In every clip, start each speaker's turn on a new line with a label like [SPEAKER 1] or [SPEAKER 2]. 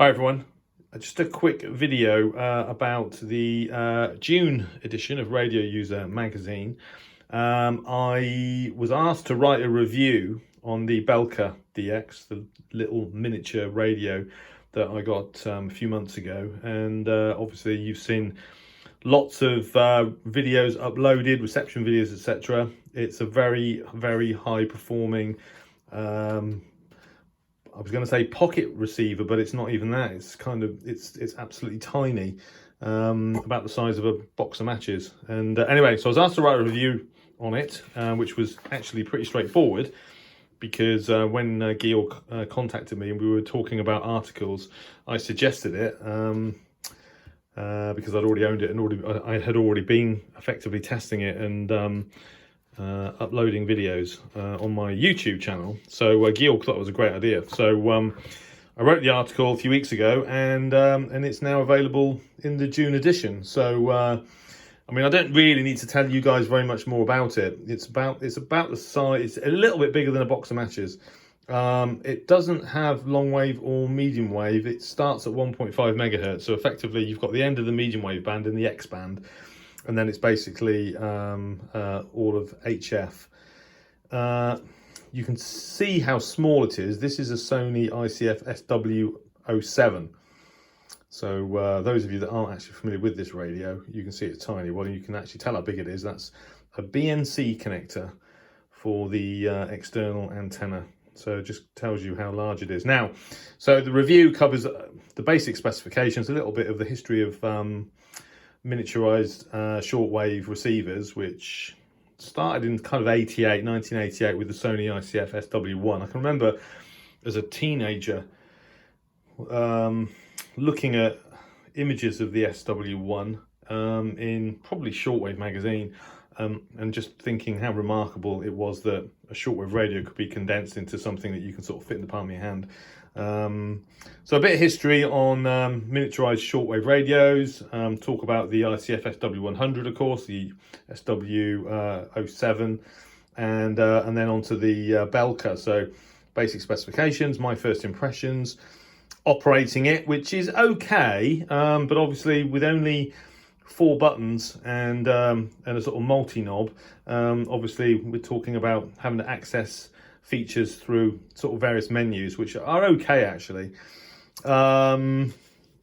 [SPEAKER 1] Hi everyone, just a quick video about the June edition of Radio User magazine. I was asked to write a review on the Belka DX, the little miniature radio that I got a few months ago, and obviously you've seen lots of videos uploaded, reception videos, etc. It's a very high performing I was going to say pocket receiver, but it's not even that. It's it's absolutely tiny, about the size of a box of matches. And anyway, so I was asked to write a review on it, which was actually pretty straightforward, because when Georg contacted me and we were talking about articles, I suggested it because I'd already owned it and I had already been effectively testing it and uploading videos on my YouTube channel. So Georg thought it was a great idea. So I wrote the article a few weeks ago, and it's now available in the June edition. So I mean, I don't really need to tell you guys very much more about it. It's about the size. It's a little bit bigger than a box of matches. It doesn't have long wave or medium wave. It starts at 1.5 megahertz. So effectively, you've got the end of the medium wave band and the X band. And then it's basically all of HF. You can see how small it is. This is a Sony ICF SW07. So those of you that aren't actually familiar with this radio, you can see it's tiny. Well, you can actually tell how big it is. That's a BNC connector for the external antenna. So it just tells you how large it is. Now, so the review covers the basic specifications, a little bit of the history of miniaturized shortwave receivers, which started in kind of 1988 with the Sony ICF SW1. I can remember as a teenager looking at images of the SW1 in probably Shortwave magazine, and just thinking how remarkable it was that a shortwave radio could be condensed into something that you can sort of fit in the palm of your hand. So a bit of history on miniaturized shortwave radios, talk about the ICF SW100, of course, the SW07, and then onto the Belka. So basic specifications, my first impressions, operating it, which is okay, but obviously with only 4 buttons and a sort of multi-knob, obviously we're talking about having to access features through sort of various menus, which are okay actually.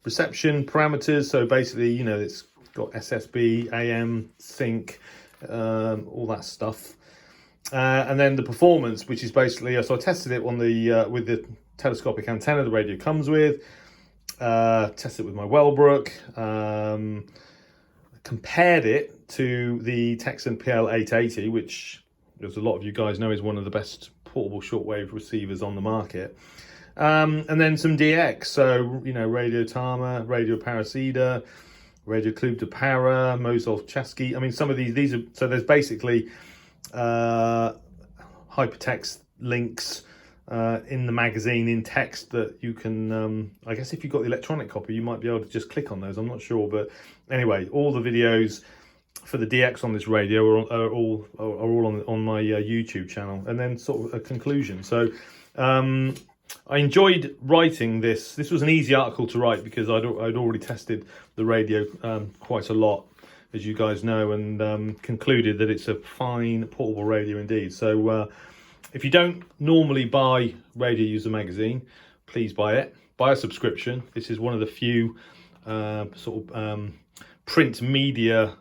[SPEAKER 1] Reception parameters, so basically, you know, it's got SSB, AM, sync, all that stuff. And then the performance, which is basically, so I tested it on the with the telescopic antenna the radio comes with, tested it with my Wellbrook, compared it to the Texan PL880, which, as a lot of you guys know, is one of the best portable shortwave receivers on the market. And then some DX, so, you know, Radio Tama, Radio Parasida, Radio Club de Para, Mozov Chasky. I mean, some of these are, so there's basically hypertext links in the magazine in text that you can, I guess if you've got the electronic copy, you might be able to just click on those. I'm not sure, but anyway, all the videos for the DX on this radio are all on my YouTube channel, and then sort of a conclusion. So I enjoyed writing this. This was an easy article to write because I'd already tested the radio quite a lot, as you guys know, and concluded that it's a fine portable radio indeed. So if you don't normally buy Radio User magazine, please buy it. Buy a subscription. This is one of the few print media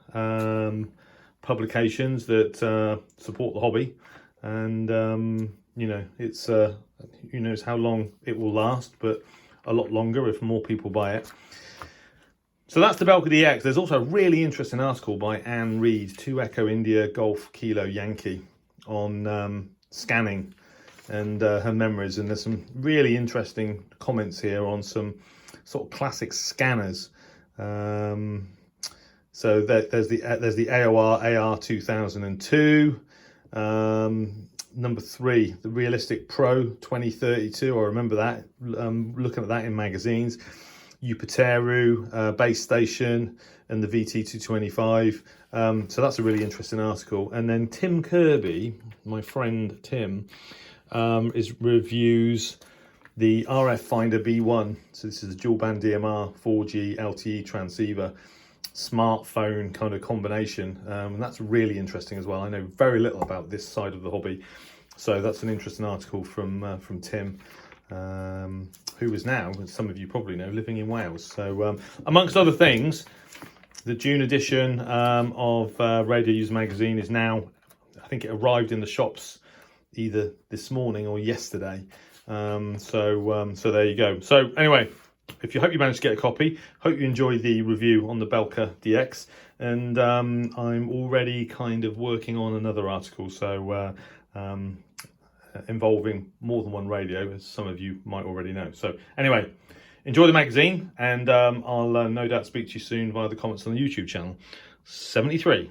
[SPEAKER 1] publications that support the hobby, and you know, it's who knows how long it will last, but a lot longer if more people buy it. So that's the Belka DX. There's also a really interesting article by Anne Reed, 2 Echo India Golf Kilo Yankee, on scanning and her memories, and there's some really interesting comments here on some sort of classic scanners. So there's the AOR AR 2002, number 3, the Realistic Pro 2032. I remember that, looking at that in magazines. Upateru, Base Station, and the VT225. So that's a really interesting article. And then Tim Kirby, my friend Tim, reviews the RF Finder B1. So this is a dual band DMR 4G LTE transceiver smartphone kind of combination, and that's really interesting as well. I know very little about this side of the hobby, so that's an interesting article from Tim, who is now, as some of you probably know, living in Wales. So amongst other things, the June edition of Radio User Magazine is now, I think it arrived in the shops either this morning or yesterday. So there you go. So anyway, if you hope you managed to get a copy, hope you enjoyed the review on the Belka DX, and I'm already kind of working on another article, so involving more than one radio, as some of you might already know. So anyway, enjoy the magazine, and I'll no doubt speak to you soon via the comments on the YouTube channel. 73.